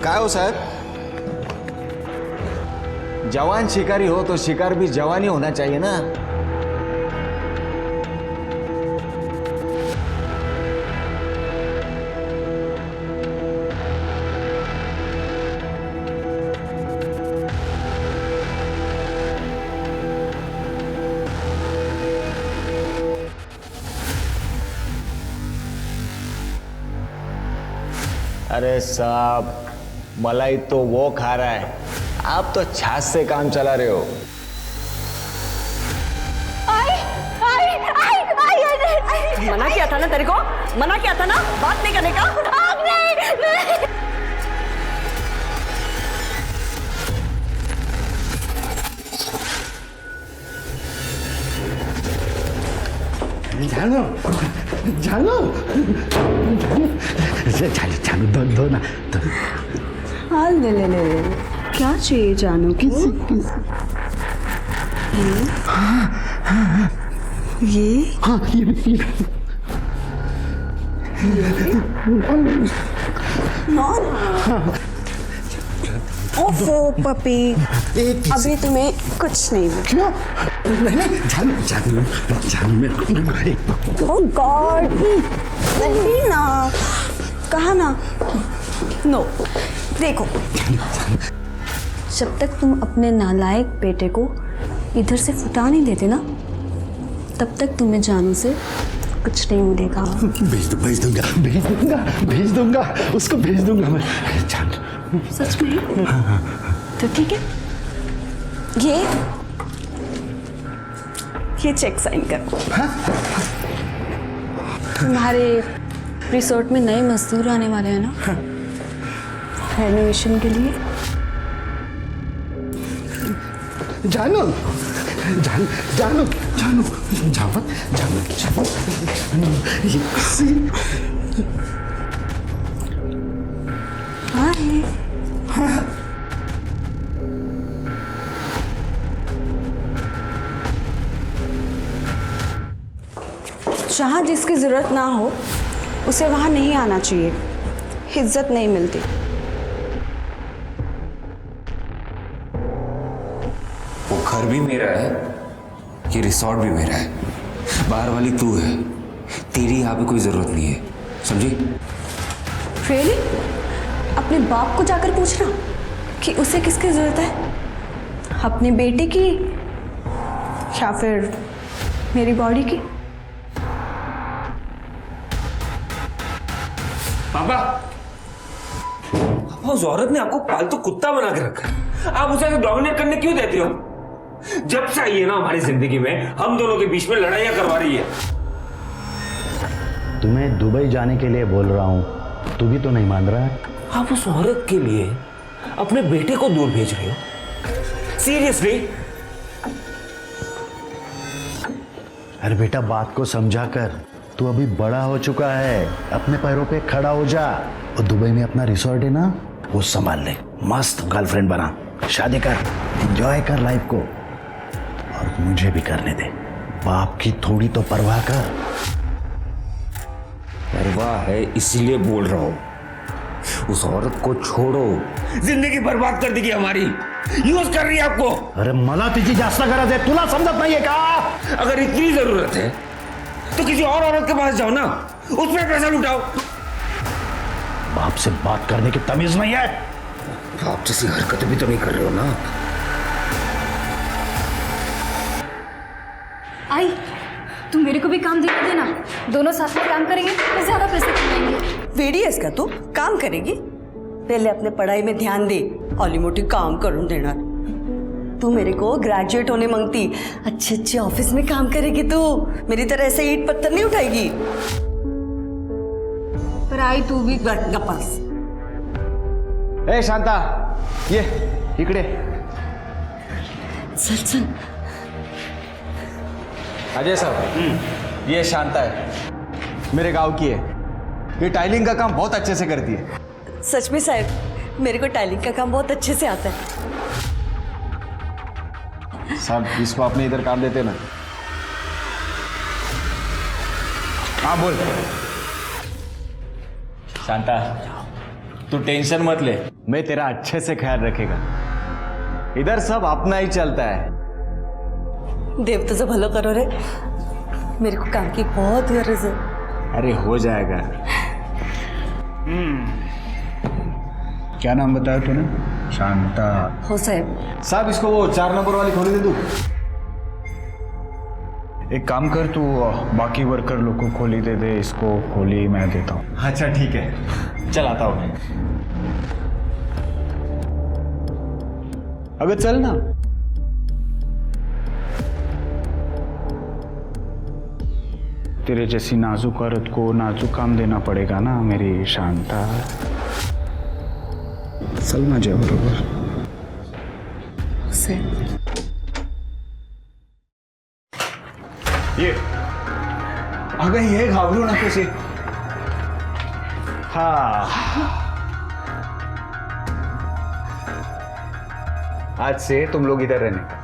काय हो साहब, जवान शिकारी हो तो शिकार भी जवान ही होना चाहिए ना। अरे साहब, मलाई तो वो खा रहा है, आप तो छाछ से काम चला रहे हो। मना किया था ना तेरे को, मना किया था ना बात नहीं करने का। जानू जानू जानू दो ना दो। हाँ ले ले ले ले, क्या चाहिए जानू को? ये हाँ ये ओफो पपी, अभी तुम्हें कुछ नहीं मिला। क्यों? नहीं जानू जानू जानू मेरे ओह गॉड, नहीं ना, कहा ना नो। देखो, जब तक तुम अपने नालायक बेटे को इधर से फुटा नहीं देते ना, तब तक तुम्हें जानू से कुछ नहीं मिलेगा। भेज दूंगा उसको, भेज दूंगा मैं जान। सच में? तो ठीक है, ये चेक साइन करो। तुम्हारे रिसोर्ट में नए मजदूर आने वाले हैं ना, रेनोवेशन के लिए। जानू जानू जानू जानू जावत जानू जानू जहाँ जिसकी जरूरत ना हो उसे वहां नहीं आना चाहिए, इज्जत नहीं मिलती। वो घर भी मेरा है, ये रिसोर्ट भी मेरा है, बाहर वाली तू है, तेरी यहाँ पे कोई जरूरत नहीं है, समझी? रियली? अपने बाप को जाकर पूछना कि उसे किसकी जरूरत है, अपने बेटे की या फिर मेरी बॉडी की? पापा, उस औरत ने आपको पालतू कुत्ता बना के रखा है, आप उसे डोमिनेट करने क्यों देते हो? जब से आई है ना हमारी जिंदगी में, हम दोनों के बीच में लड़ाइयां करवा रही है। तुम्हें दुबई जाने के लिए बोल रहा हूँ, तू भी तो नहीं मान रहा है। आप उस औरत के लिए अपने बेटे को दूर भेज रहे हो? सीरियसली? अरे बेटा, बात को समझा कर, तू अभी बड़ा हो चुका है, अपने पैरों पे खड़ा हो जा। और दुबई में अपना रिसोर्ट है ना, वो संभाल ले, मस्त गर्लफ्रेंड बना, शादी कर, एंजॉय कर लाइफ को, और मुझे भी करने दे। बाप की थोड़ी तो परवाह कर। परवाह है इसीलिए बोल रहा हूं, उस औरत को छोड़ो, जिंदगी बर्बाद कर देगी हमारी, यूज कर रही है आपको। अरे मला तिची जास्त गरज आहे, तुला समजत नाहीये का? अगर इतनी जरूरत है तो किसी और औरत के पास जाओ ना, उसमें पैसा लुटाओ। बाप से बात करने की तमीज नहीं है? आप जैसी हरकतें भी तो नहीं कर रहे हो ना। आई, तुम मेरे को भी काम दे देना, दोनों साथ में काम करेंगे तो ज्यादा पैसे कमाएंगे। वीडीएस का तो काम करेगी, पहले अपने पढ़ाई में ध्यान दे, ऑली मोटी काम करूं देना। तू मेरे को ग्रेजुएट होने मांगती, अच्छे अच्छे ऑफिस में काम करेगी तू, मेरी तरह ऐसे ईंट पत्थर नहीं उठाएगी। पर आई तू भी गप्पास। ए शांता, ये इकडे। चल चल। अजय साहब, ये शांता है, मेरे गांव की है, ये टाइलिंग का काम बहुत अच्छे से करती है। सच में साहब, मेरे को टाइलिंग का काम बहुत अच्छे से आता है। साहब, इसको अपने इधर काम देते ना। हाँ बोल। शांता, तू टेंशन मत ले, मैं तेरा अच्छे से ख्याल रखेगा। इधर सब अपना ही चलता है। देव तुझं भलं करो रे, मेरे को काम की बहुत गरज है। अरे हो जाएगा। क्या नाम बताया तूने? शांता। हो साहेब। साहब इसको वो 4 नंबर वाली खोली दे दू। एक काम कर, तू बाकी वर्कर लोग को खोली दे दे, इसको खोली मैं देता हूँ। अच्छा ठीक है, चल आता हूँ। अबे चल ना। तेरे जैसी नाजुक औरत को नाजुक काम देना पड़ेगा ना मेरी शांता। चल माझ्या बरोबर। साहेब ये अगं हे घाबरू नकोस ये. हाँ, आज से तुम लोग इधर रहने का.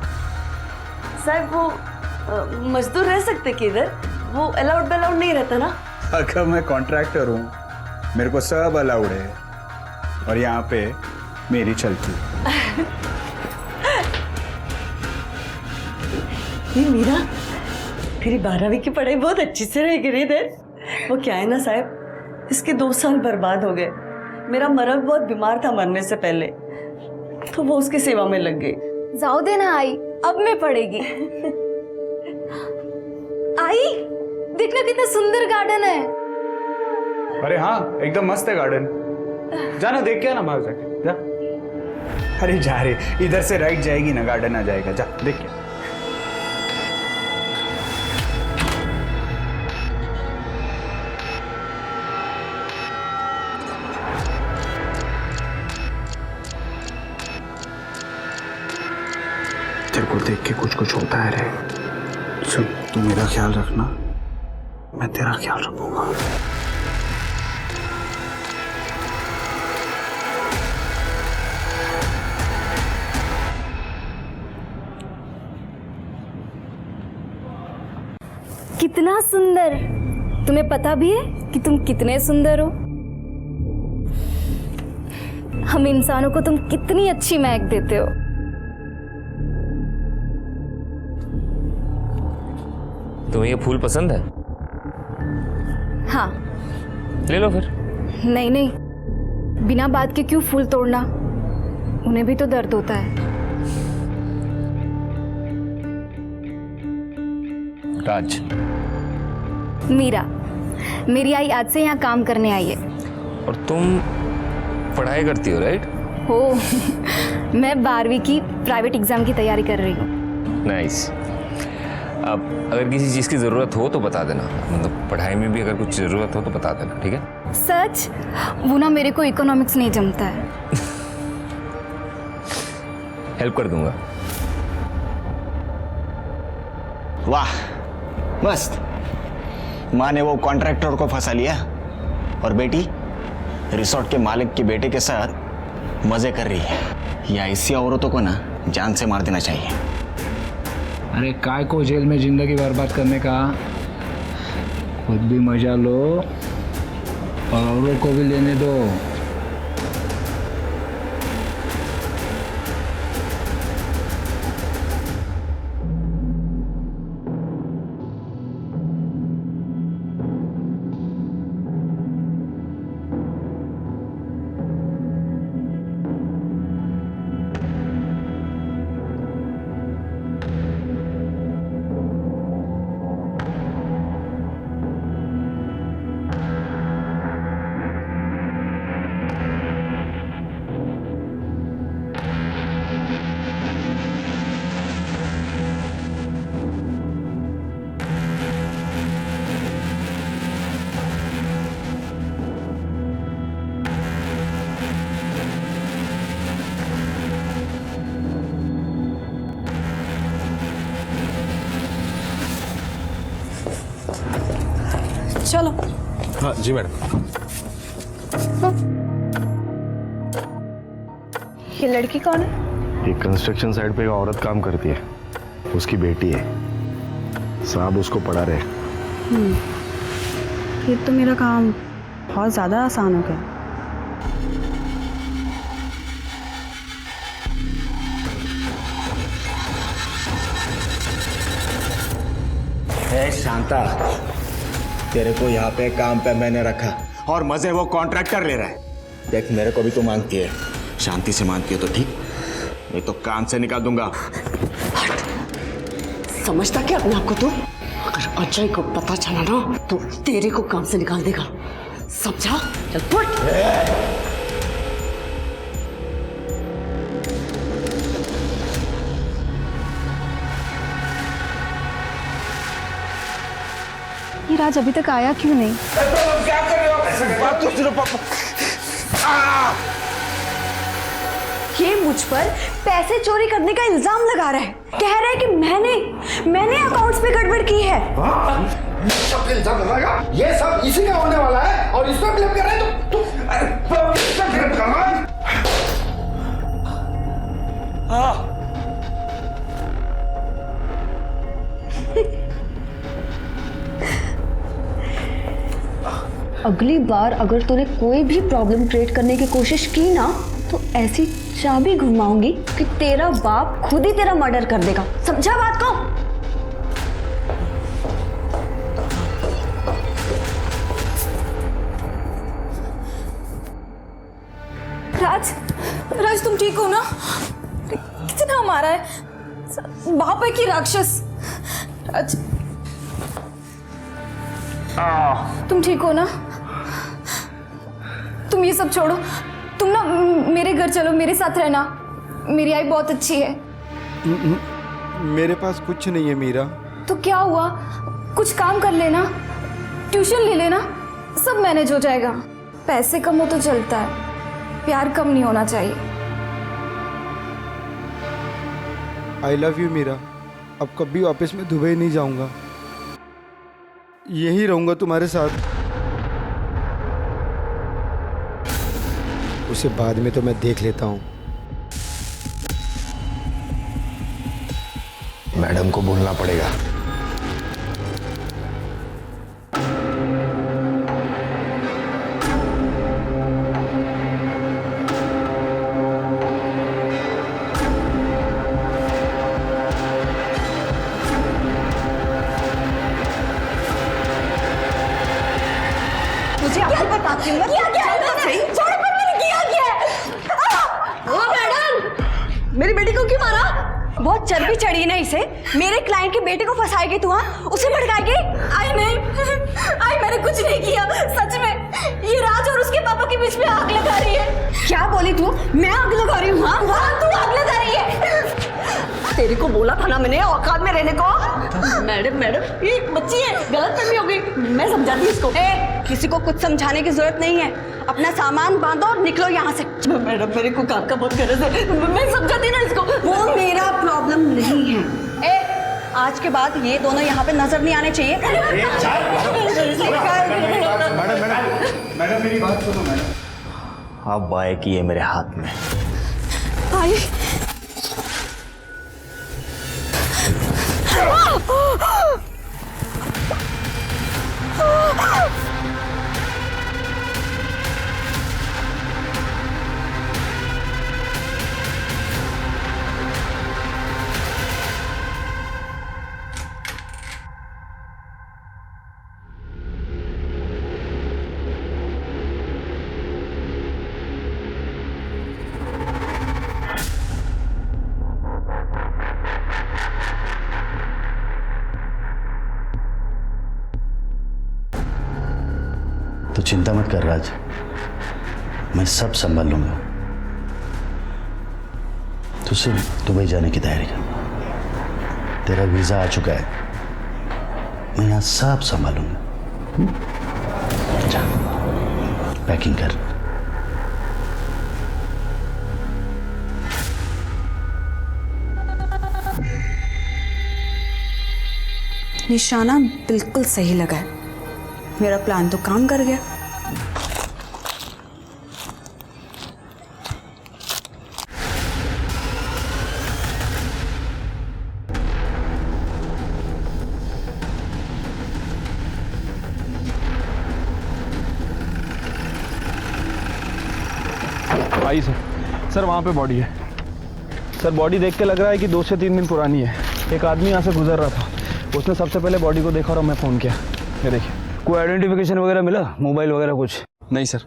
साहब वो मजदूर रह सकते कि इधर? वो अलाउड नहीं रहता ना? अगर मैं कॉन्ट्रैक्टर हूँ, मेरे को सब अलाउड है और यहाँ पे मेरी चलती है. ये मीरा, तेरी 12वीं की पढ़ाई बहुत अच्छी से रह गई इधर. वो क्या है ना साहब, इसके 2 साल बर्बाद हो गए. मेरा मर्द बहुत बीमार था मरने से पहले, तो वो उसकी सेवा में लग गई. जाओ देना आई, अब मैं पढ़ेगी. आई देखना कितना सुंदर गार्डन है. अरे हाँ, एकदम मस्त है गार्डन. जाना देख के आना बाहर जाके. जा. अरे जा रे, इधर से राइट जाएगी ना, गार्डन आ जाएगा. जा देख के. तेरे को देख के कुछ कुछ होता है रे. सुन, तू मेरा ख्याल रखना, मैं तेरा ख्याल रखूंगा. कितना सुंदर. तुम्हें पता भी है कि तुम कितने सुंदर हो. हम इंसानों को तुम कितनी अच्छी महक देते हो. तुम्हें ये फूल पसंद है? हाँ. ले लो फिर. नहीं नहीं, बिना बात के क्यों फूल तोड़ना. उन्हें भी तो दर्द होता है. राज. मीरा, मेरी आई आज से यहाँ काम करने आई है. और तुम पढ़ाई करती हो, राइट? हो. मैं 12वीं की प्राइवेट एग्जाम की तैयारी कर रही हूँ. नाइस. अब अगर किसी चीज़ की ज़रूरत हो तो बता देना. मतलब पढ़ाई में भी अगर कुछ ज़रूरत हो तो बता देना, ठीक है? सच? वो ना मेरे को इकोनॉमिक्स नहीं जमता है. हेल्प कर दूंगा. वाह, मस्त. माँ ने वो कॉन्ट्रैक्टर को फंसा लिया और बेटी रिसोर्ट के मालिक के बेटे के साथ मजे कर रही है. या ऐसी औरतों को ना जान से मार देना चाहिए. अरे काय को जेल में जिंदगी बर्बाद करने का, खुद भी मजा लो और औरों को भी लेने दो. चलो. हाँ जी मैडम. ये लड़की कौन है? ये कंस्ट्रक्शन साइट पे एक औरत काम करती है, उसकी बेटी है. साहब उसको पढ़ा रहे. ये तो मेरा काम बहुत ज़्यादा आसान हो गया. ए शांता, तेरे को यहाँ पे काम पे मैंने रखा और मजे वो कॉन्ट्रैक्टर ले रहा है। देख मेरे को भी तू मांगती है, शांति से मांगती है तो ठीक, नहीं तो काम से निकाल दूंगा। समझता क्या अपने आप को तू? अगर अजय को पता चला ना तो तेरे को काम से निकाल देगा, समझा? चल फुट। ये राज अभी तक आया क्यों नहीं? क्या कर रहे हो? बात तो सुनो पापा। ये मुझ पर पैसे चोरी करने का इल्जाम लगा रहा है, कह रहा है कि मैंने अकाउंट्स पे गड़बड़ की है। सब इल्जाम लगाएगा, ये सब इसी का होने वाला है और इस पर ब्लेम कर रहे हैं तू। अगली बार अगर तूने कोई भी प्रॉब्लम क्रिएट करने की कोशिश की ना तो ऐसी चाबी घुमाऊंगी कि तेरा बाप खुद ही तेरा मर्डर कर देगा, समझा बात को? राज तुम ठीक हो ना? कितना मारा है बाप है कि राक्षस? राज तुम ठीक हो ना? तुम ये सब छोड़ो, तुम ना मेरे घर चलो, मेरे साथ रहना, मेरी आई बहुत अच्छी है। मेरे पास कुछ नहीं है मीरा। तो क्या हुआ, कुछ काम कर लेना, ट्यूशन ले लेना, सब मैनेज हो जाएगा। पैसे कम हो तो चलता है, प्यार कम नहीं होना चाहिए। I love you Meera. अब कभी वापस मैं दुबई नहीं जाऊंगा, यहीं रहूंगा तुम्हारे साथ। उसे बाद में तो मैं देख लेता हूँ। मैडम को बोलना पड़ेगा। मुझे अभी बताती हूँ मैडम, मेरी बेटी को क्यों मारा? बहुत चर्बी चढ़ी ना इसे, मेरे क्लाइंट के बेटे को फंसाएगी तू? हाँ, उसे भड़काएगी? आई नहीं, आई मैंने कुछ नहीं किया, सच में ये राज और उसके पापा के बीच में आग लगा रही है। क्या बोली तू? मैं आग लगा रही हूँ? हाँ, तू आग लगा रही है। तेरे को बोला था ना मैंने औकात में रहने को। मैडम ये बच्ची है, गलतफहमी हो गई, मैं समझाती इसको। किसी को कुछ समझाने की जरूरत नहीं है, अपना सामान बांधो और निकलो यहाँ से। मैडम मेरे को काम का बहुत गरज है, मैं समझाती ना इसको। वो मेरा प्रॉब्लम नहीं है। आज के बाद ये दोनों यहाँ पे नजर नहीं आने चाहिए। मैडम मेरी बात सुनो मैडम। अब बाय की है मेरे हाथ में। आई तो चिंता मत कर राज, मैं सब संभाल लूंगा। तो सिर्फ दुबई जाने की तैयारी कर, तेरा वीजा आ चुका है, मैं यहाँ सब संभालूंगा। जा पैकिंग कर। निशाना बिल्कुल सही लगा है, मेरा प्लान तो काम कर गया। आई सर वहाँ पे बॉडी है। सर बॉडी देख के लग रहा है कि 2 से 3 दिन पुरानी है। एक आदमी यहाँ से गुजर रहा था, उसने सबसे पहले बॉडी को देखा और मैं फ़ोन किया। ये देखिए। कोई आइडेंटिफिकेशन वगैरह मिला, मोबाइल वगैरह कुछ? नहीं सर,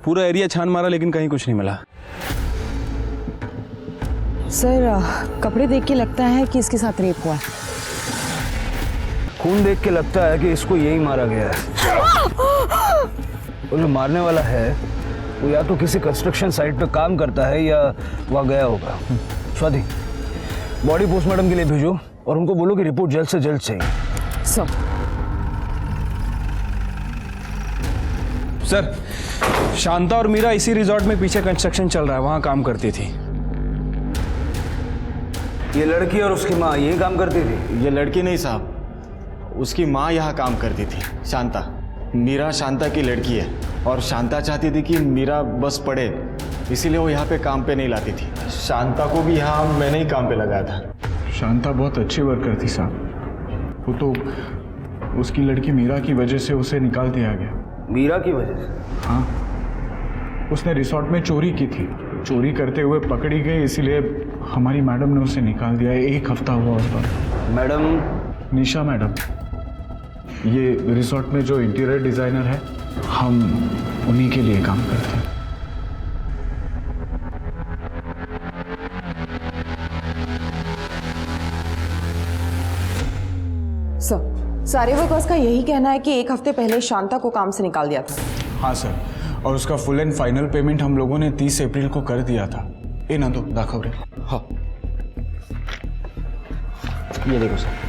पूरा एरिया छान मारा लेकिन कहीं कुछ नहीं मिला। सर कपड़े देख के लगता है कि इसके साथ रेप हुआ है। खून देख के लगता है कि इसको यही मारा गया है। और जो मारने वाला है वो या तो किसी कंस्ट्रक्शन साइट पे काम करता है या वहाँ गया होगा। स्वाति, बॉडी पोस्टमार्टम के लिए भेजो और उनको बोलो कि रिपोर्ट जल्द से जल्द चाहिए। सर, शांता और मीरा इसी रिजॉर्ट में पीछे कंस्ट्रक्शन चल रहा है, वहां काम करती थी। ये लड़की और उसकी माँ यही काम करती थी? ये लड़की नहीं साहब, उसकी माँ यहाँ काम करती थी, शांता। मीरा शांता की लड़की है और शांता चाहती थी कि मीरा बस पढ़े, इसीलिए वो यहाँ पे काम पे नहीं लाती थी। शांता को भी यहाँ मैंने ही काम पे लगाया था। शांता बहुत अच्छी वर्कर थी साहब, वो तो उसकी लड़की मीरा की वजह से उसे निकाल दिया गया। मीरा की वजह से? हाँ, उसने रिसोर्ट में चोरी की थी, चोरी करते हुए पकड़ी गई, इसीलिए हमारी मैडम ने उसे निकाल दिया। 1 हफ्ता हुआ उस पर। मैडम? निशा मैडम। ये रिसोर्ट में जो इंटीरियर डिज़ाइनर है, हम उन्हीं के लिए काम करते हैं। सर सारे वर्कर्स का यही कहना है कि 1 हफ्ते पहले शांता को काम से निकाल दिया था। हाँ सर, और उसका फुल एंड फाइनल पेमेंट हम लोगों ने 30 अप्रैल को कर दिया था। ए ना दो दाखव रे। हाँ, ये देखो सर।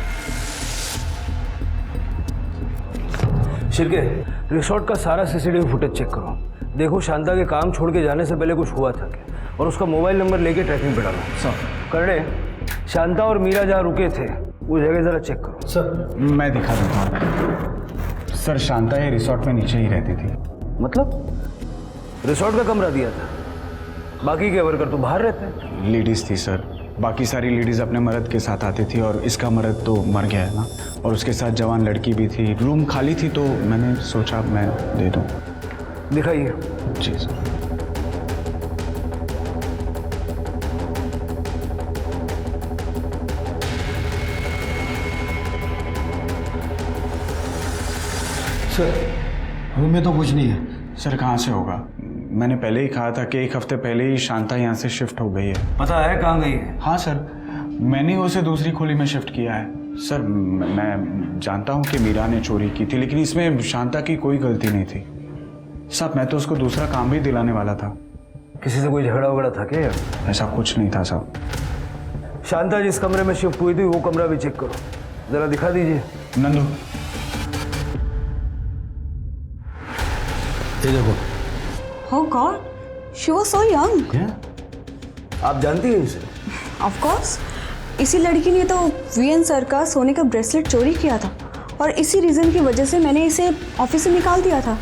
शिरके, रिसोर्ट का सारा सीसीटीवी फुटेज चेक करो। देखो शांता के काम छोड़ के जाने से पहले कुछ हुआ था क्या, और उसका मोबाइल नंबर लेके ट्रैकिंग पे डालो। सर। करने, शांता और मीरा जहाँ रुके थे वो जगह जरा चेक करो। सर मैं दिखा देता हूँ। सर शांता ये रिसोर्ट में नीचे ही रहती थी। मतलब रिसोर्ट का कमरा दिया था, बाकी के वर्कर तो बाहर रहते हैं। लेडीज थी सर, बाकी सारी लेडीज अपने मर्द के साथ आती थी और इसका मर्द तो मर गया है ना, और उसके साथ जवान लड़की भी थी। रूम खाली थी तो मैंने सोचा मैं दे दूँ। दिखाइए। जी सर। सर रूम में तो कुछ नहीं है। सर कहाँ से होगा, मैंने पहले ही कहा था कि 1 हफ्ते पहले ही शांता यहाँ से शिफ्ट हो गई है। पता है कहाँ गई है? हाँ सर, मैंने उसे दूसरी खोली में शिफ्ट किया है। सर मैं जानता हूँ कि मीरा ने चोरी की थी, लेकिन इसमें शांता की कोई गलती नहीं थी। साहब मैं तो उसको दूसरा काम भी दिलाने वाला था। किसी से कोई झगड़ा वगड़ा था क्या? ऐसा कुछ नहीं था साहब। शांता जिस कमरे में शिफ्ट हुई थी वो कमरा भी चेक करो, जरा दिखा दीजिए। नंदू, ये देखो। Oh God, she was so young. आप जानती हैं इसे? Of course, इसी लड़की ने तो वीएन सर का सोने का ब्रेसलेट चोरी किया था और इसी रीजन की वजह से मैंने इसे ऑफिस से निकाल दिया था।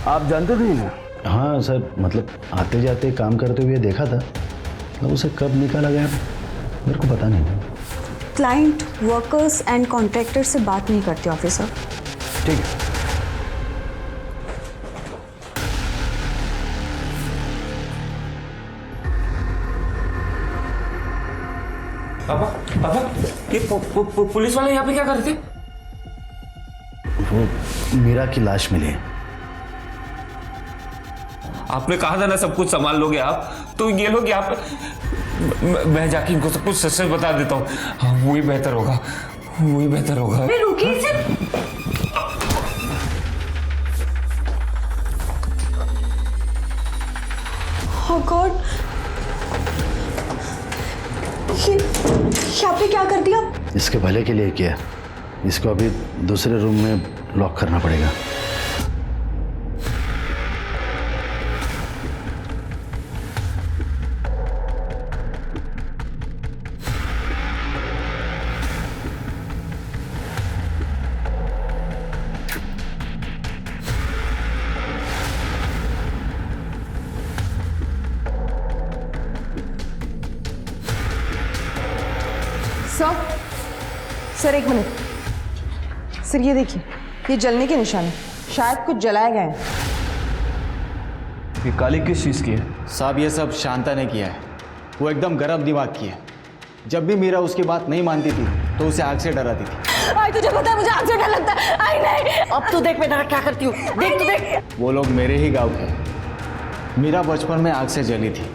आप जानते थे इन्हें? हाँ सर, मतलब आते जाते काम करते हुए देखा था, मतलब उसे कब निकाला गया मेरे को पता नहीं। क्लाइंट, वर्कर्स एंड कॉन्ट्रैक्टर से बात नहीं करते ऑफिसर। ठीक है। पापा, पापा, ये पुलिस वाले यहाँ पे क्या कर रहे थे? वो मीरा की लाश मिली है। आपने कहा था ना सब कुछ संभाल लोगे आप, तो ये लोग यहाँ पे। मैं जाके इनको सब कुछ सच सच बता देता हूँ। हाँ, वही बेहतर होगा, वही बेहतर होगा। रुकिए सर। Oh God, ये आपने क्या कर दिया? इसके भले के लिए किया, इसको अभी दूसरे रूम में लॉक करना पड़ेगा। Sir 1 minute. सर ये देखिए, ये जलने के निशान है, शायद कुछ जलाया गया है। ये काली किस चीज़ की है? साहब ये सब शांता ने किया है। वो एकदम गर्म दिमाग की है। जब भी मीरा उसकी बात नहीं मानती थी तो उसे आग से डराती थी। आई तुझे पता है मुझे आग से डर लगता है। आई नहीं, अब तो देख मैं क्या करती हूँ, देख तो देख। वो लोग मेरे ही गांव के। मीरा बचपन में आग से जली थी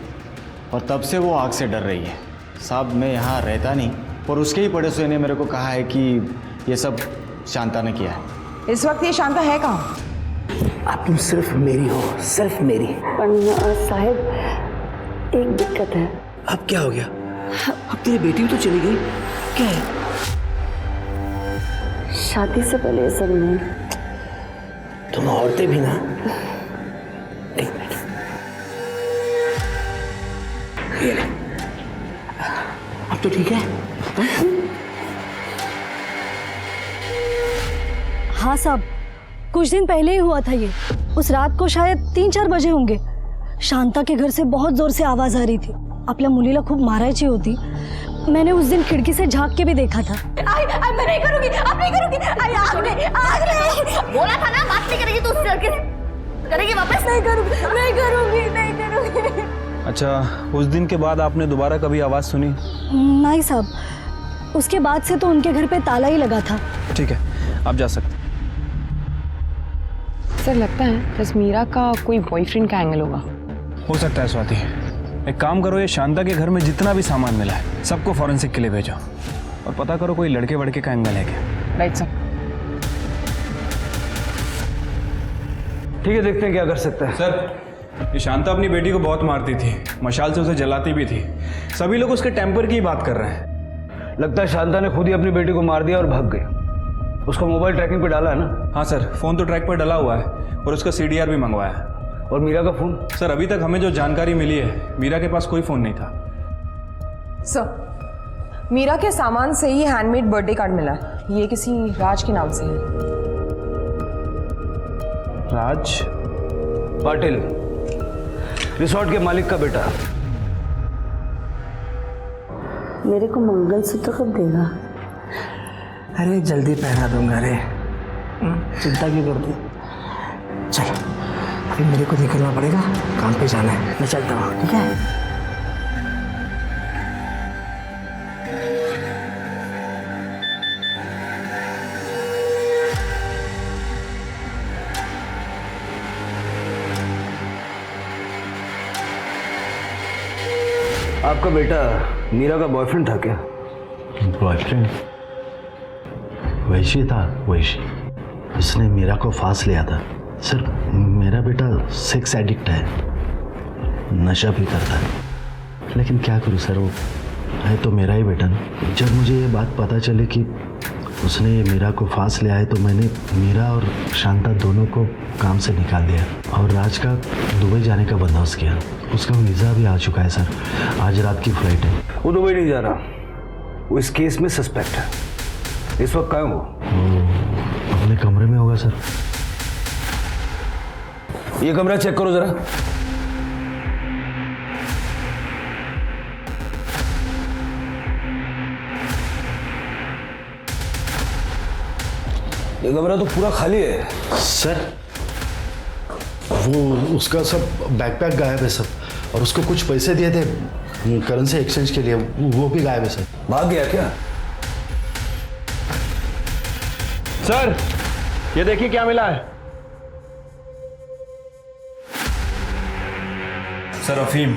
और तब से वो आग से डर रही है। साहब मैं यहाँ रहता नहीं, पर उसके ही पड़ोसी ने मेरे को कहा है कि ये सब शांता ने किया है। इस वक्त ये शांता है कहाँ? अब तुम सिर्फ मेरी हो, सिर्फ मेरी। साहब एक दिक्कत है। अब क्या हो गया? अब तेरी बेटी भी तो चली गई, क्या है? शादी से पहले ये सब नहीं। तुम औरतें भी ना। एक मिनट, ये ले। अब तो ठीक है? हाँ साहब, कुछ दिन पहले ही हुआ था ये। उस रात को शायद 3-4 बजे होंगे। शांता के घर से बहुत जोर से आवाज आ रही थी। आपल्या मुलीला खूप मारायची होती। मैंने उस दिन खिड़की से झांक के भी देखा था। आई मैं नहीं करूंगी, अब नहीं करूंगी। आई आग नहीं। बोला था ना बात नहीं करेगी तो करेगी वापस। नहीं करूंगी। अच्छा, उस दिन के बाद आपने दोबारा कभी आवाज़ सुनी? नहीं साहब, उसके बाद से तो उनके घर पे ताला ही लगा था। ठीक है, आप जा सकते। सर लगता है बस मीरा का कोई बॉयफ्रेंड का एंगल होगा। हो सकता है स्वाति। एक काम करो, ये शांता के घर में जितना भी सामान मिला है सबको फॉरेंसिक के लिए भेजो और पता करो कोई लड़के वड़के का एंगल है क्या। Right sir. ठीक है, देखते हैं क्या कर सकते हैं। सर, ये शांता अपनी बेटी को बहुत मारती थी, मशाल से उसे जलाती भी थी। सभी लोग उसके टेम्पर की बात कर रहे हैं। लगता है शांता ने खुद ही अपनी बेटी को मार दिया और भाग गई। उसको मोबाइल ट्रैकिंग पे डाला है ना? हाँ सर, फ़ोन तो ट्रैक पर डला हुआ है और उसका CDR भी मंगवाया है। और मीरा का फ़ोन? सर अभी तक हमें जो जानकारी मिली है, मीरा के पास कोई फ़ोन नहीं था। सर मीरा के सामान से ही हैंडमेड बर्थडे कार्ड मिला है। ये किसी राज के नाम से है। राज पाटिल, रिसोर्ट के मालिक का बेटा। मेरे को मंगलसूत्र कब देगा? अरे जल्दी पहना दूंगा रे, चिंता क्यों करती? चल अभी मेरे को निकलना पड़ेगा, काम पे जाना है। मैं चलता हूँ, ठीक है? आपका बेटा मीरा का बॉयफ्रेंड था क्या? बॉयफ्रेंड? वैशी था, वैशी। उसने मीरा को फांस लिया था। सर मेरा बेटा सेक्स एडिक्ट है, नशा भी करता है, लेकिन क्या करूं सर, वो है तो मेरा ही बेटा ना। जब मुझे ये बात पता चली कि उसने ये मीरा को फांस लिया है तो मैंने मीरा और शांता दोनों को काम से निकाल दिया और राज का दुबई जाने का बंदोबस्त किया। उसका वीज़ा भी आ चुका है सर, आज रात की फ्लाइट है। वो दुबई नहीं जा रहा, वो इस केस में सस्पेक्ट है। इस वक्त कहाँ है वो? अपने कमरे में होगा सर। ये कमरा चेक करो जरा। ये कमरा तो पूरा खाली है सर। वो उसका सब बैकपैक गायब है सर, और उसको कुछ पैसे दिए थे करेंसी एक्सचेंज के लिए, वो भी गायब है सर। भाग गया क्या? सर ये देखिए क्या मिला है। सर अफीम।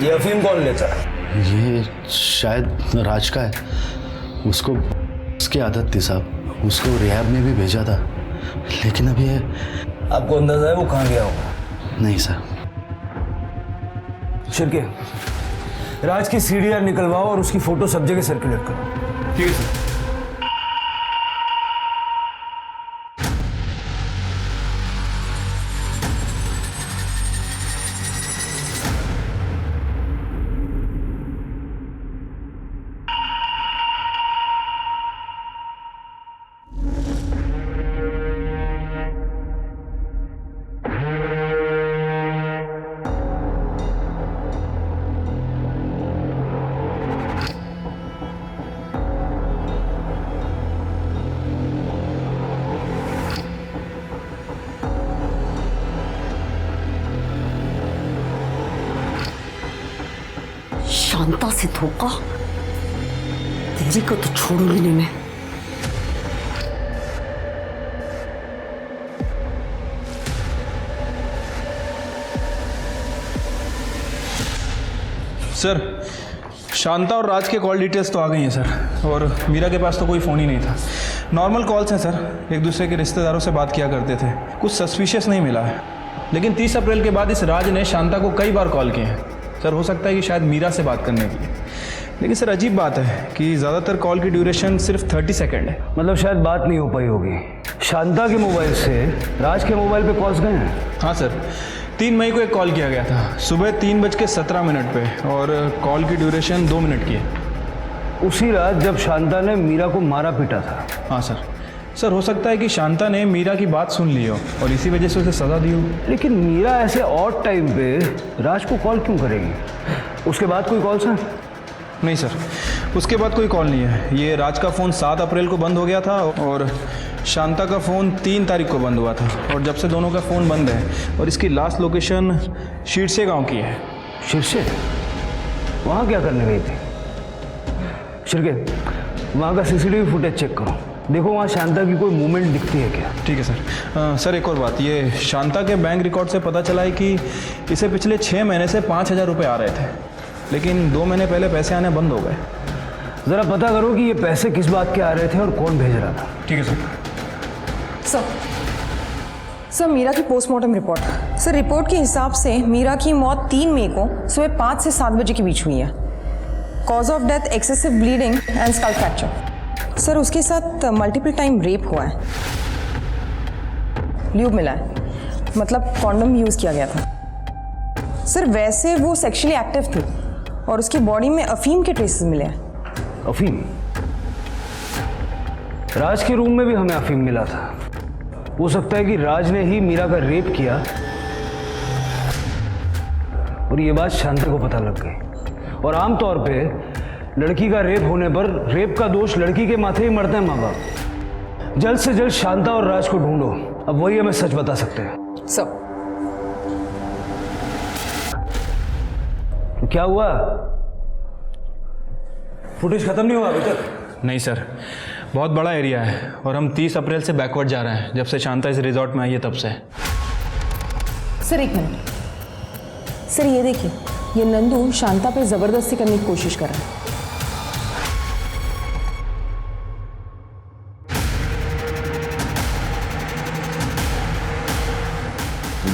ये अफीम कौन लेता है? ये शायद राज का है। उसको उसकी आदत थी साहब, उसको रिहैब में भी भेजा था, लेकिन अब ये आपको अंदाजा है वो कहाँ गया होगा? नहीं सर। शिरके, राज की CDR निकलवाओ और उसकी फोटो सब जगह सर्कुलेट करो। ठीक है सर। शांता से धोखा, तेरी को तो छोड़ूंगी नहीं मैं। सर, शांता और राज के कॉल डिटेल्स तो आ गई हैं सर, और मीरा के पास तो कोई फ़ोन ही नहीं था। नॉर्मल कॉल्स हैं सर, एक दूसरे के रिश्तेदारों से बात किया करते थे, कुछ सस्पिशियस नहीं मिला है। लेकिन 30 अप्रैल के बाद इस राज ने शांता को कई बार कॉल किए हैं सर। हो सकता है कि शायद मीरा से बात करने के लिए। लेकिन सर अजीब बात है कि ज़्यादातर कॉल की ड्यूरेशन सिर्फ 30 सेकेंड है। मतलब शायद बात नहीं हो पाई होगी। शांता के मोबाइल से राज के मोबाइल पे कॉल्स गए हैं? हाँ सर, 3 मई को एक कॉल किया गया था सुबह 3:17 पे, और कॉल की ड्यूरेशन 2 मिनट की है। उसी रात जब शांता ने मीरा को मारा पीटा था। हाँ सर। सर हो सकता है कि शांता ने मीरा की बात सुन ली हो और इसी वजह से उसे सज़ा दी हो। लेकिन मीरा ऐसे ऑड टाइम पे राज को कॉल क्यों करेगी? उसके बाद कोई कॉल्स है? नहीं सर, उसके बाद कोई कॉल नहीं है। ये राज का फ़ोन 7 अप्रैल को बंद हो गया था और शांता का फ़ोन 3 तारीख को बंद हुआ था, और जब से दोनों का फ़ोन बंद है। और इसकी लास्ट लोकेशन शीर्षे गांव की है। शीर्षे? वहाँ क्या करने गई थी? शिरके, वहाँ का CCTV फुटेज चेक करो, देखो वहाँ शांता की कोई मूवमेंट दिखती है क्या? ठीक है सर। सर एक और बात, ये शांता के बैंक रिकॉर्ड से पता चला है कि इसे पिछले 6 महीने से 5,000 रुपये आ रहे थे, लेकिन 2 महीने पहले पैसे आने बंद हो गए। ज़रा पता करो कि ये पैसे किस बात के आ रहे थे और कौन भेज रहा था। ठीक है सर। सर मीरा की पोस्टमार्टम रिपोर्ट। सर रिपोर्ट के हिसाब से मीरा की मौत 3 मई को सुबह 5 से 7 बजे के बीच हुई है। Cause of death excessive bleeding and skull fracture. Sir उसके साथ मल्टीपल टाइम रेप हुआ है, ल्यूब मिला है, मतलब कॉन्डम यूज़ किया गया था। सर वैसे वो सेक्सुअली एक्टिव थी और उसकी बॉडी में अफीम के ट्रेसेस मिले हैं। अफीम? राज के रूम में भी हमें अफीम मिला था। हो सकता है कि राज ने ही मीरा का रेप किया और ये बात शांता को पता लग गई। और आमतौर पे लड़की का रेप होने पर रेप का दोष लड़की के माथे ही मरते हैं माँ बाप। जल्द से जल्द शांता और राज को ढूंढो, अब वही हमें सच बता सकते हैं। सर तो क्या हुआ? फुटेज खत्म नहीं हुआ अभी तक? नहीं सर, बहुत बड़ा एरिया है और हम 30 अप्रैल से बैकवर्ड जा रहे हैं, जब से शांता इस रिजॉर्ट में आई है तब से। सर एक मिनट, सर ये देखिए, ये नंदू शांता पे जबरदस्ती करने की कोशिश कर रहा है।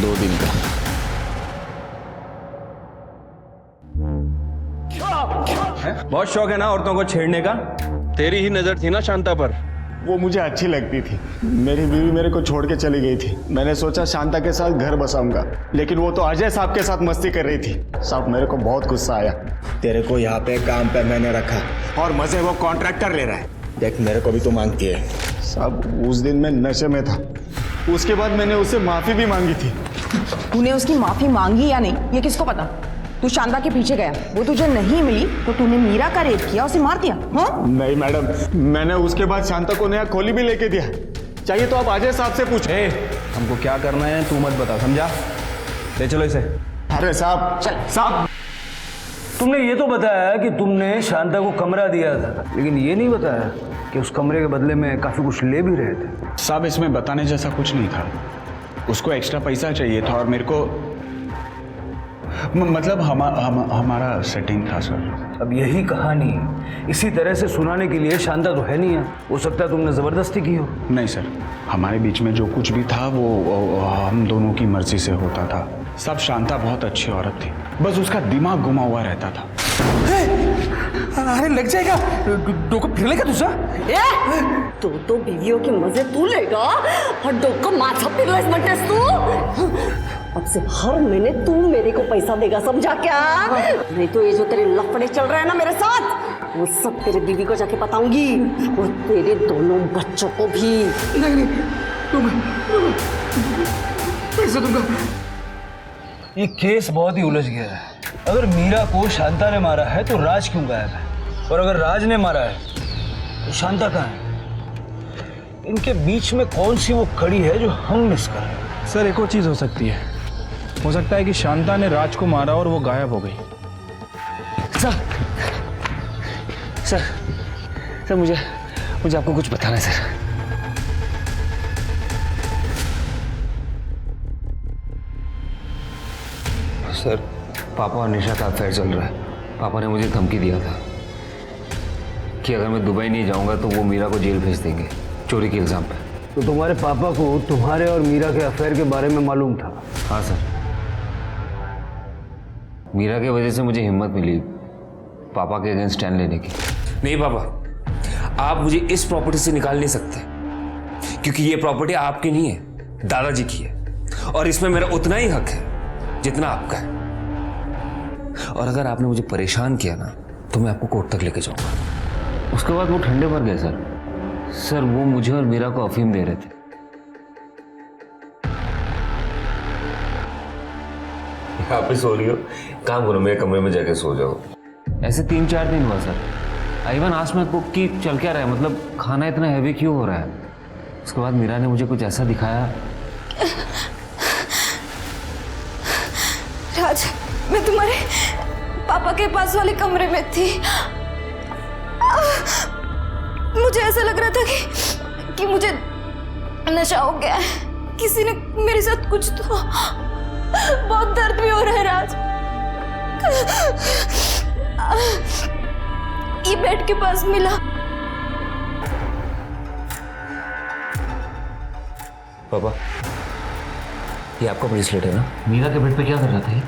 2 दिन का। बहुत शौक है ना औरतों को छेड़ने का? तेरी ही नजर थी ना शांता पर। वो मुझे अच्छी लगती थी। मेरी बीवी मेरे को छोड़ के चली गई थी। मैंने सोचा शांता के साथ घर बसाऊंगा, लेकिन वो तो अजय साहब के साथ मस्ती कर रही थी। साहब मेरे को बहुत गुस्सा आया। तेरे को यहाँ पे काम पे मैंने रखा और मजे वो कॉन्ट्रैक्टर ले रहा है। देख मेरे को भी तो मांगती है। साहब उस दिन मैं नशे में था, उसके बाद मैंने उससे माफी भी मांगी थी। तूने उसकी माफी मांगी या नहीं ये किसको पता? तू शांता के पीछे गया, वो तुझे नहीं मिली तो तूने मीरा का रेप किया, उसे मार दिया। हाँ? नहीं मैडम, मैंने उसके बाद शांता को नया खोली भी लेके दिया। चाहिए तो आप अजय साहब से पूछो। हमको क्या करना है तू मत बता, समझा? ले चलो इसे। अरे साहब साहब, तुमने ये तो बताया कि तुमने शांता को कमरा दिया था, लेकिन ये नहीं बताया कि उस कमरे के बदले में काफी कुछ ले भी रहे थे। साहब इसमें बताने जैसा कुछ नहीं था। उसको एक्स्ट्रा पैसा चाहिए था और मेरे को मतलब हमारा सेटिंग था सर। अब यही कहानी इसी तरह से सुनाने के लिए शांता तो है नहीं है। हो सकता है तुमने जबरदस्ती की हो। नहीं सर, हमारे बीच में जो कुछ भी था वो हम दोनों की मर्जी से होता था। सब शांता बहुत अच्छी औरत थी, बस उसका दिमाग घुमा हुआ रहता था। अरे लग जाएगा, डोका फिर लेगा तुझा? तो बीवियों के मजे तू लेगा और डोका माथा पिघला इसमें तू। अब से हर महीने तू मेरे को पैसा देगा, समझा क्या? नहीं तो ये जो तेरे लफड़े चल रहे हैं ना मेरे साथ, वो सब तेरे बीवी को जाके बताऊंगी और तेरे दोनों बच्चों को भी। नहीं पैसा दूंगा। ये केस बहुत ही उलझ गया है। अगर मीरा को शांता ने मारा है तो राज क्यों गायब है, और अगर राज ने मारा है तो शांता कहाँ है? इनके बीच में कौन सी वो कड़ी है जो हम मिस कर रहे हैं? सर एक और चीज हो सकती है, हो सकता है कि शांता ने राज को मारा और वो गायब हो गई। सर सर मुझे आपको कुछ बताना है सर। सर पापा और निशा का अफेयर चल रहा है। पापा ने मुझे धमकी दिया था कि अगर मैं दुबई नहीं जाऊंगा तो वो मीरा को जेल भेज देंगे चोरी के इल्जाम पे। तो तुम्हारे पापा को तुम्हारे और मीरा के अफेयर के बारे में मालूम था? हाँ सर, मीरा की वजह से मुझे हिम्मत मिली पापा के अगेंस्ट स्टैंड लेने की। नहीं पापा, आप मुझे इस प्रॉपर्टी से निकाल नहीं सकते क्योंकि ये प्रॉपर्टी आपकी नहीं है, दादाजी की है और इसमें मेरा उतना ही हक है जितना आपका है। और अगर आपने मुझे परेशान किया ना तो मैं आपको कोर्ट तक लेके जाऊंगा। उसके बाद वो ठंडे मर गए सर वो मुझे और मीरा को अफीम दे रहे थे। आप भी सो रही हो, काम करो मेरे कमरे में जाके सो जाओ। ऐसे 3-4 दिन हुआ सर। आइवन आज मैं कुक की चल क्या रहा है, मतलब खाना इतना हैवी क्यों हो रहा है। उसके बाद मीरा ने मुझे कुछ ऐसा दिखाया। राज, मैं तुम्हारे पापा के पास वाले कमरे में थी। मुझे ऐसा लग रहा था कि मुझे नशा हो गया है। किसी ने मेरे साथ कुछ तो, बहुत दर्द भी हो रहा है राज। ये बेड के पास मिला। पापा ये आपका ब्रेसलेट है ना? मीरा के बेड पे क्या कर रहा था ये?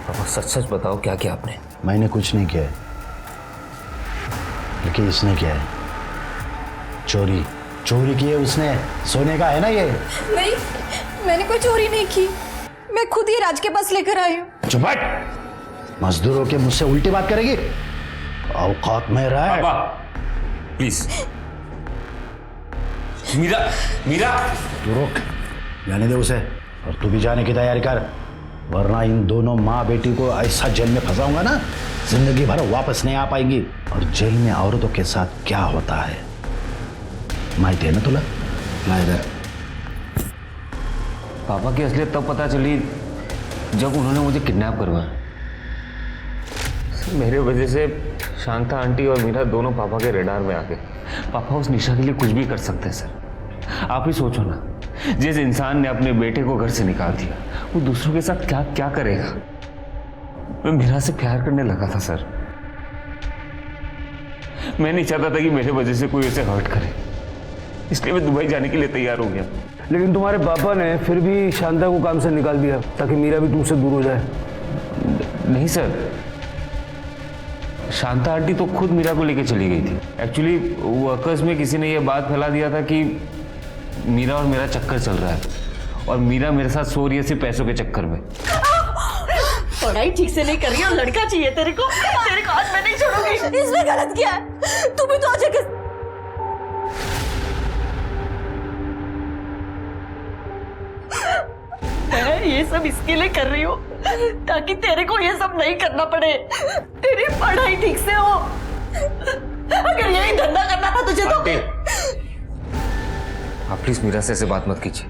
पापा सच सच बताओ क्या किया आपने? मैंने कुछ नहीं किया है, लेकिन इसने किया है। चोरी की है उसने। सोने का है ना ये? नहीं, मैंने कोई चोरी नहीं की। मैं खुद ही राज के पास लेकर आई हूँ। चुप हट। मजदूरों के मुझसे उल्टी बात करेगी? औकात में रहा है। पापा प्लीज। मीरा तू रोक, जाने दे उसे। और तू भी जाने की तैयारी कर, वरना इन दोनों माँ बेटी को ऐसा जेल में फंसाऊंगा ना, जिंदगी भर वापस नहीं आ पाएंगी। और जेल में औरतों के साथ क्या होता है माहिती है ना तुला? ला इधर। पापा की असलियत तब पता चली जब उन्होंने मुझे किडनैप करवाया। मेरे वजह से शांता आंटी और मीरा दोनों पापा के रेडार में आ गए। पापा उस निशा के लिए कुछ भी कर सकते हैं सर। आप ही सोचो ना, जिस इंसान ने अपने बेटे को घर से निकाल दिया वो दूसरों के साथ क्या क्या करेगा। मैं मीरा से प्यार करने लगा था सर। मैं नहीं चाहता था कि मेरे वजह से कोई उसे हर्ट करे, इसलिए मैं दुबई जाने के लिए तैयार हो गया। लेकिन तुम्हारे पापा ने फिर भी शांता को काम से निकाल दिया ताकि मीरा भी तुमसे दूर हो जाए। नहीं सर, शांता आंटी तो खुद मीरा को लेके चली गई थी। एक्चुअली वर्कर्स में किसी ने ये बात फैला दिया था कि मीरा और मेरा चक्कर चल रहा है और मीरा मेरे साथ सो रही है सिर्फ पैसों के चक्कर में। पढ़ाई ठीक से नहीं कर रही और लड़का चाहिए तेरे को आज मैं नहीं छोड़ूंगी। इसमें गलत क्या है? तू भी तो आज मैं ये सब इसके लिए कर रही हूँ ताकि तेरे को ये सब नहीं करना पड़े, तेरी पढ़ाई ठीक से हो। अगर यही धंधा करना था तुझे तो। आप प्लीज मीरा से ऐसे बात मत कीजिए।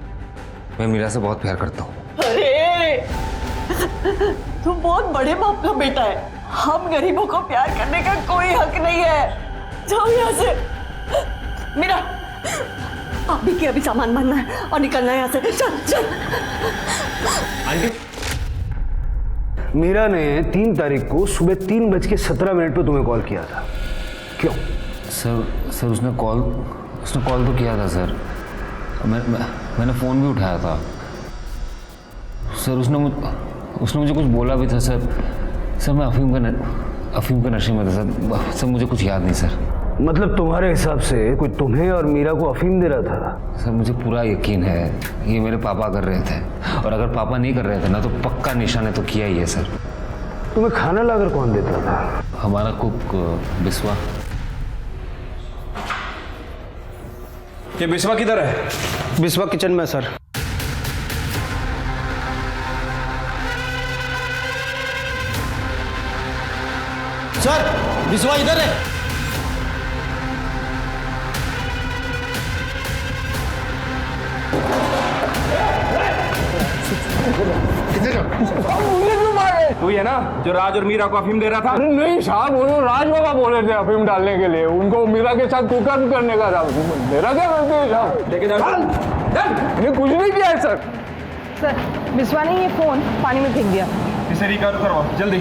मैं मीरा से बहुत प्यार करता हूँ। अरे तू बहुत बड़े बाप का बेटा है। हम गरीबों को प्यार करने का कोई हक नहीं है। जाओ यहाँ से। मीरा, अभी के अभी सामान भरना है और निकलना है यहाँ से। चल चल। आंटी, मीरा ने 3 तारीख को सुबह 3:17 पे तुम्हें कॉल किया था, क्यों? सर उसने कॉल तो किया था सर। मैंने फ़ोन भी उठाया था सर। उसने मुझे कुछ बोला भी था सर। मैं अफीम के नशे में था सर। मुझे कुछ याद नहीं सर। मतलब तुम्हारे हिसाब से कोई तुम्हें और मीरा को अफीम दे रहा था? सर मुझे पूरा यकीन है ये मेरे पापा कर रहे थे, और अगर पापा नहीं कर रहे थे ना तो पक्का निशा ने तो किया ही है सर। तुम्हें खाना लाकर कौन देता था? हमारा कुक बिस्वा। ये बिस्वा किधर है? बिस्वा किचन में सर। सर बिस्वा इधर है। मुझे क्यों मारे? तू ही है ना जो राज और मीरा को अफीम दे रहा था? अरे नहीं साहब, वो राज बाबा बोले थे अफीम डालने के लिए, उनको मीरा के साथ कुकर्म करने का था। मेरा क्या गलती है साहब? लेके जाओ। मैंने कुछ नहीं किया है सर। सर बिस्वा ने ये फोन पानी में फेंक दिया। इसे रिकवर करवाओ जल्दी।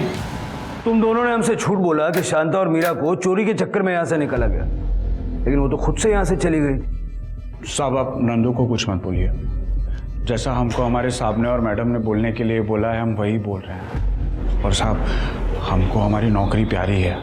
तुम दोनों ने हमसे झूठ बोला कि शांता और मीरा को चोरी के चक्कर में यहाँ से निकाला गया, लेकिन वो तो खुद से यहाँ से चली गई। साहब आप नंदू को कुछ मत बोलिए। जैसा हमको हमारे साहब ने और मैडम ने बोलने के लिए बोला है, हम वही बोल रहे हैं। और साहब हमको हमारी नौकरी प्यारी है।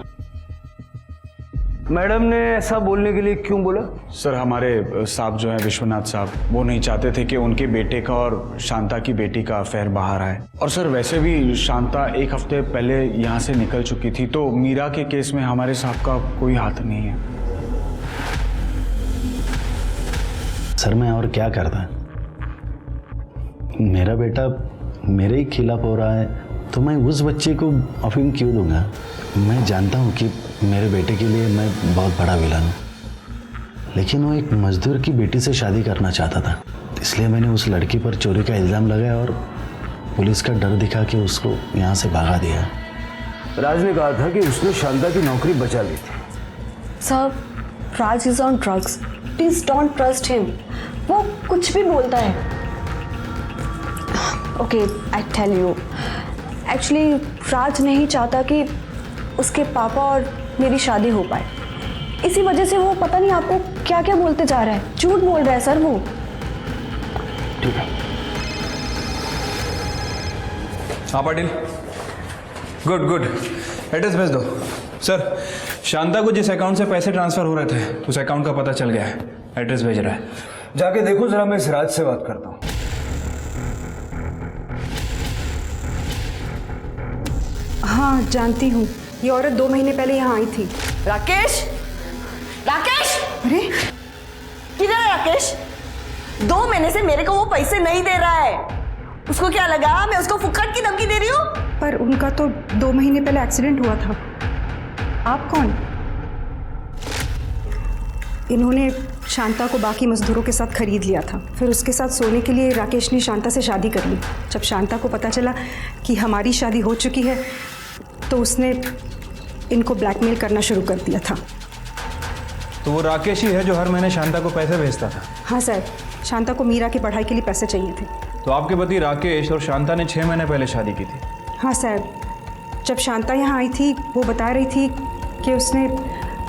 मैडम ने ऐसा बोलने के लिए क्यों बोला? सर हमारे साहब जो है विश्वनाथ साहब, वो नहीं चाहते थे कि उनके बेटे का और शांता की बेटी का अफेयर बाहर आए। और सर वैसे भी शांता 1 हफ्ते पहले यहाँ से निकल चुकी थी, तो मीरा के केस में हमारे साहब का कोई हाथ नहीं है। सर मैं और क्या करता? मेरा बेटा मेरे ही खिलाफ हो रहा है, तो मैं उस बच्चे को अफीम क्यों दूंगा? मैं जानता हूँ कि मेरे बेटे के लिए मैं बहुत बड़ा विलन हूँ, लेकिन वो एक मजदूर की बेटी से शादी करना चाहता था, इसलिए मैंने उस लड़की पर चोरी का इल्ज़ाम लगाया और पुलिस का डर दिखा के उसको यहाँ से भगा दिया। राज ने कहा था कि उसने शांता की नौकरी बचा ली थी। Sir, Raj is on drugs, please don't trust him. वो कुछ भी बोलता है। Okay, I tell you, actually Raj नहीं चाहता कि उसके पापा और मेरी शादी हो पाए, इसी वजह से वो पता नहीं आपको क्या क्या बोलते जा रहा है, झूठ बोल रहा है सर वो। ठीक है। हाँ पाटिल, गुड गुड, एड्रेस भेज दो। सर शांता को जिस अकाउंट से पैसे ट्रांसफर हो रहे थे उस अकाउंट का पता चल गया है, एड्रेस भेज रहा है। जाके देखो जरा, मैं इस राज से बात करता हूँ। हाँ जानती हूँ, ये औरत 2 महीने पहले यहाँ आई थी। राकेश, राकेश, अरे किधर है राकेश? 2 महीने से मेरे को वो पैसे नहीं दे रहा है। उसको क्या लगा मैं उसको फुक्कट की धमकी दे रही हूँ? पर उनका तो 2 महीने पहले एक्सीडेंट हुआ था। आप कौन? इन्होंने शांता को बाकी मजदूरों के साथ खरीद लिया था, फिर उसके साथ सोने के लिए राकेश ने शांता से शादी कर ली। जब शांता को पता चला कि हमारी शादी हो चुकी है तो उसने इनको ब्लैकमेल करना शुरू कर दिया था। तो वो राकेश ही है जो हर महीने शांता को पैसे भेजता था? हाँ सर, शांता को मीरा की पढ़ाई के लिए पैसे चाहिए थे। तो आपके पति राकेश और शांता ने 6 महीने पहले शादी की थी? हाँ सर, जब शांता यहाँ आई थी वो बता रही थी कि उसने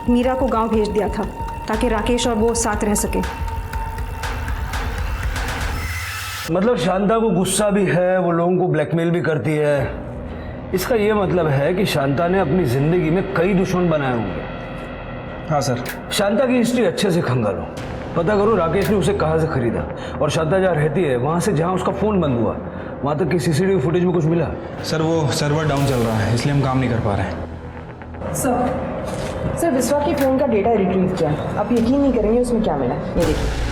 मीरा को गांव भेज दिया था ताकि राकेश और वो साथ रह सके। मतलब शांता को गुस्सा भी है, वो लोगों को ब्लैकमेल भी करती है। इसका ये मतलब है कि शांता ने अपनी जिंदगी में कई दुश्मन बनाए होंगे। हाँ सर। शांता की हिस्ट्री अच्छे से खंगालो, पता करो राकेश ने उसे कहाँ से खरीदा, और शांता जहाँ रहती है वहाँ से जहाँ उसका फ़ोन बंद हुआ वहाँ तक की सीसीटीवी फुटेज में कुछ मिला? सर वो सर्वर डाउन चल रहा है इसलिए हम काम नहीं कर पा रहे हैं। सर विश्वा के फ़ोन का डेटा रिट्रीव किया, आप यकीन नहीं करेंगे उसमें क्या मिला। ये देखिए।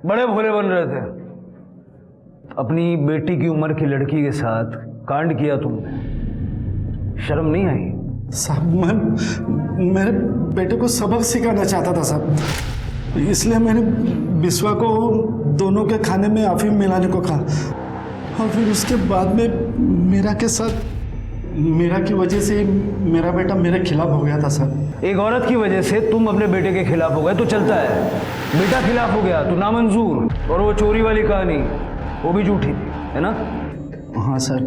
बड़े भोले बन रहे थे, अपनी बेटी की उम्र की लड़की के साथ कांड किया तुमने, शर्म नहीं आई? साहब मैं मेरे बेटे को सबक सिखाना चाहता था साहब, इसलिए मैंने बिस्वा को दोनों के खाने में अफीम मिलाने को कहा, और फिर उसके बाद में मीरा के साथ, मीरा की वजह से मेरा बेटा मेरे खिलाफ हो गया था सर। एक औरत की वजह से तुम अपने बेटे के खिलाफ हो गए तो चलता है, बेटा खिलाफ हो गया तो नामंजूर। और वो चोरी वाली कहानी वो भी झूठी थी, है ना? हाँ सर,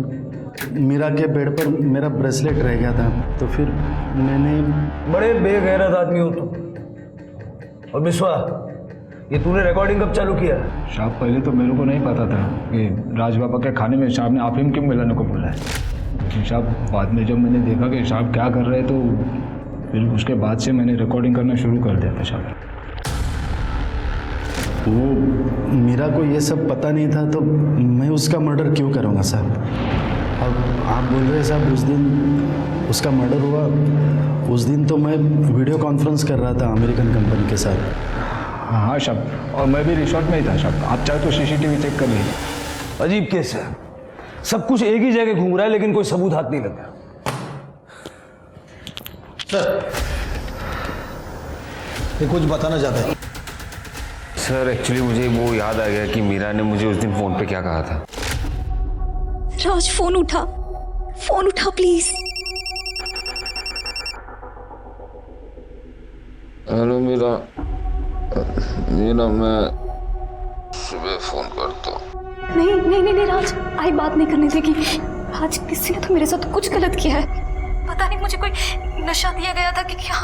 मीरा के बेड पर मेरा ब्रेसलेट रह गया था, तो फिर मैंने। बड़े बेगैरत आदमी हो तुम। और बिस्वा, ये तूने रिकॉर्डिंग कब चालू किया? साहब पहले तो मेरे को नहीं पता था कि राज बाबा के खाने में साहब ने अफीम क्यों मिलाने को बोला है, लेकिन साहब बाद में जब मैंने देखा कि साहब क्या कर रहे तो फिर उसके बाद से मैंने रिकॉर्डिंग करना शुरू कर दिया था साहब। वो मीरा को ये सब पता नहीं था तो मैं उसका मर्डर क्यों करूँगा साहब? अब आप बोल रहे साहब उस दिन उसका मर्डर हुआ, उस दिन तो मैं वीडियो कॉन्फ्रेंस कर रहा था अमेरिकन कंपनी के साथ। हाँ साहब, और मैं भी रिसोर्ट में ही था साहब, आप चाहे तो सीसीटीवी चेक कर लीजिए। अजीब केस है, सब कुछ एक ही जगह घूम रहा है लेकिन कोई सबूत हाथ नहीं लगा। सर, ये कुछ बताना चाहता है। सर एक्चुअली मुझे वो याद आ गया कि मीरा ने मुझे उस दिन फोन पे क्या कहा था। राज फोन उठा प्लीज। हेलो मीरा, मैं सुबह फोन करता हूँ। नहीं राज, आई बात नहीं करने देगी। राज किसी ने तो मेरे साथ कुछ गलत किया है। पता नहीं मुझे कोई नशा दिया गया था कि क्या,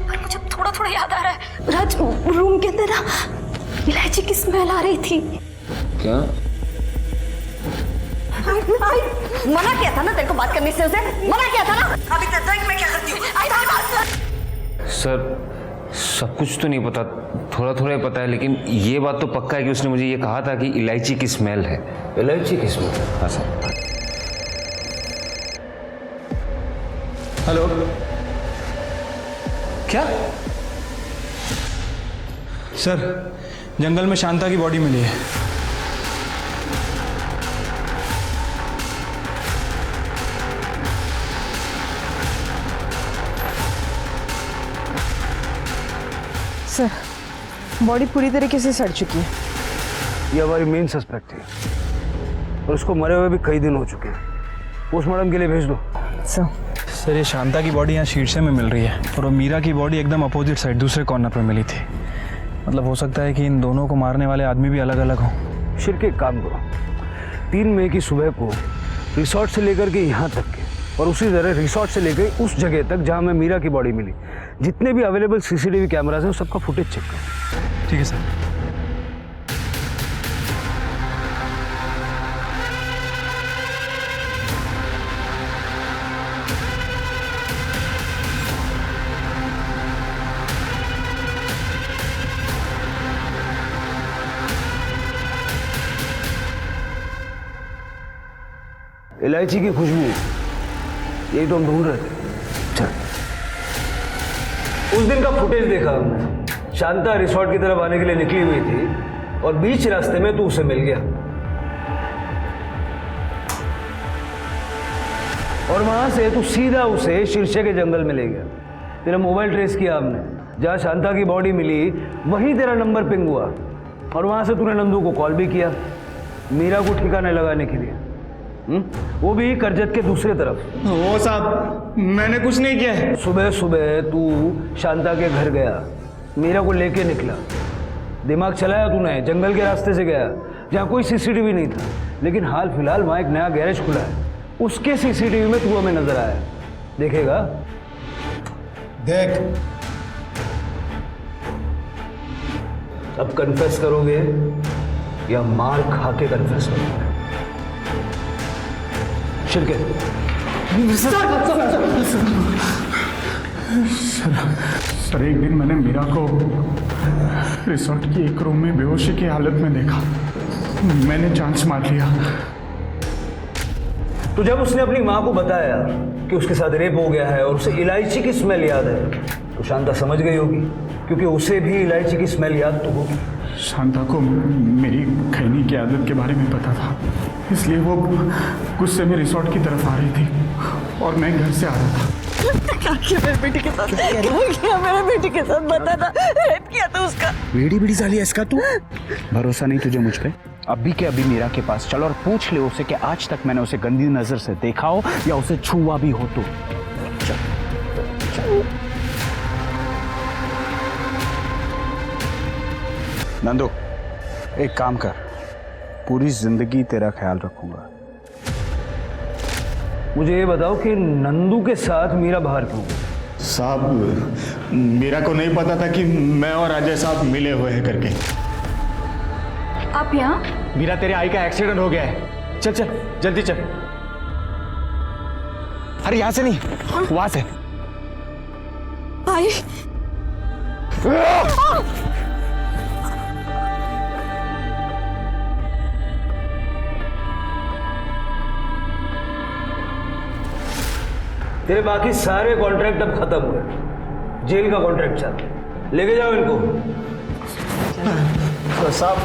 पर मुझे थोड़ा याद आ रहा है। राज रूम के अंदर ना इलायची की स्मेल आ रही थी। क्या? मना किया था ना तेरे को बात करने से, उसे मना किया था ना। अभी तक मैं क्या करती हूँ? सर सब कुछ तो नहीं पता, थोड़ा ही पता है, लेकिन ये बात तो पक्का है कि उसने मुझे ये कहा था कि इलायची की स्मेल है। इलायची की स्मेल? हाँ सर। हेलो, क्या? सर जंगल में शांता की बॉडी मिली है। सर बॉडी पूरी तरीके से सड़ चुकी है। ये हमारी मेन सस्पेक्ट थी और उसको मरे हुए भी कई दिन हो चुके हैं। पोस्टमार्टम के लिए भेज दो। सर ये शांता की बॉडी यहाँ शीर्षे में मिल रही है और वो मीरा की बॉडी एकदम अपोजिट साइड दूसरे कॉर्नर पर मिली थी। मतलब हो सकता है कि इन दोनों को मारने वाले आदमी भी अलग अलग हों। शिरके एक काम करो, 3 मई की सुबह को रिसोर्ट से लेकर के यहाँ तक के और उसी तरह रिसोर्ट से लेकर उस जगह तक जहाँ में मीरा की बॉडी मिली, जितने भी अवेलेबल सीसीटीवी कैमरास हैं सबका फुटेज चेक करो। ठीक है सर। इलायची की खुशबू, यही तो हम ढूंढ रहे थे। चल, उस दिन का फुटेज देखा हमने। शांता रिसोर्ट की तरफ आने के लिए निकली हुई थी और बीच रास्ते में तू उसे मिल गया और वहां से तू सीधा उसे शीर्षे के जंगल में ले गया। तेरा मोबाइल ट्रेस किया हमने, जहां शांता की बॉडी मिली वहीं तेरा नंबर पिंग हुआ और वहां से तूने नंदू को कॉल भी किया मीरा को ठिकाने लगाने के लिए। वो भी करजत के दूसरे तरफ। वो साहब मैंने कुछ नहीं किया है। सुबह सुबह तू शांता के घर गया, मीरा को लेके निकला, दिमाग चलाया तूने, जंगल के रास्ते से गया जहाँ कोई सीसीटीवी नहीं था, लेकिन हाल फिलहाल वहाँ एक नया गैरेज खुला है, उसके सीसीटीवी में तू हमें नजर आया। देखेगा? देख। अब कन्फेस करोगे या मार खा के कन्फेस करोगे? सर एक दिन मैंने मीरा को रिसोर्ट की एक रूम में बेहोशी की हालत में देखा। मैंने चांस मार लिया। तो जब उसने अपनी माँ को बताया कि उसके साथ रेप हो गया है और उसे इलायची की स्मेल याद है, तो शांता समझ गई होगी, क्योंकि उसे भी इलायची की स्मेल याद तो होगी। शांता को मेरी खैनी की आदत के बारे में पता था, इसलिए वो गुस्से में रिसोर्ट की तरफ आ रही थी और मैं घर से आ रहा था। क्या किया मेरे बेटी के साथ? क्या किया मेरे बेटी के साथ? बता ना, रेप किया था उसका। बीड़ी साली है इसका तू। भरोसा नहीं तुझे मुझ पे? अभी के अभी मीरा के पास चलो और पूछ ले उसे कि आज तक मैंने उसे गंदी नजर से देखा हो या उसे छुआ भी हो तो। नंदू एक काम कर, पूरी जिंदगी तेरा ख्याल रखूंगा। मुझे ये बताओ कि नंदू के साथ मीरा बाहर क्यों? साहब मीरा को नहीं पता था कि मैं और अजय साहब मिले हुए हैं करके। आप यहाँ? मीरा तेरे आई का एक्सीडेंट हो गया है। चल चल जल्दी चल। अरे यहाँ से नहीं, वहां से। आई तेरे बाकी सारे कॉन्ट्रैक्ट अब खत्म हुए, जेल का कॉन्ट्रैक्ट चल, लेके जाओ इनको। साहब